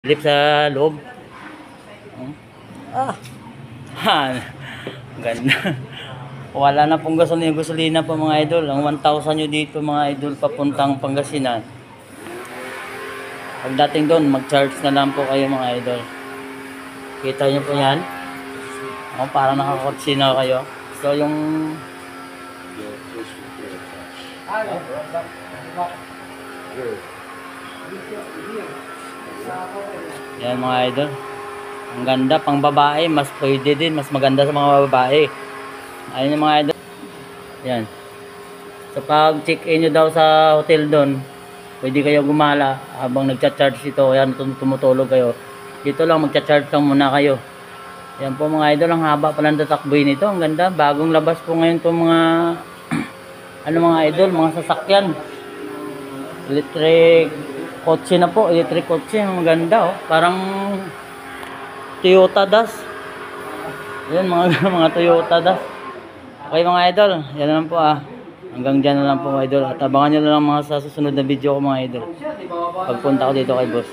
Lip sa loob. Ah. Ha. Ganda. Wala na pong gasolina po mga idol. Ang 1,000 nyo dito mga idol papuntang Pangasinan. Pagdating doon, mag-charge na lang po kayo mga idol. Kita nyo po yan. Parang nakakotsina kayo. So yung yan mga idol. Ang ganda pang babae, mas pwede din, mas maganda sa mga babae. Ayun yung mga idol. Yan. So pag check-in nyo daw sa hotel doon, pwede kayo gumala habang nagcha-charge ito. Yan, tumutulog kayo. Dito lang magcha-charge lang muna kayo. Yan po mga idol, ang haba pa ng tatakboy nito. Ang ganda, bagong labas po ngayon itong mga ano mga idol, mga sasakyan. Electric kotse na po, electric kotse. Ang ganda oh, parang Toyota Das. Yan mga Toyota Das. Okay mga idol, yan na lang po ah. Hanggang dyan na lang po mga idol. At abangan nyo na lang mga sa susunod na video ko mga idol. Pagpunta ko dito kay boss.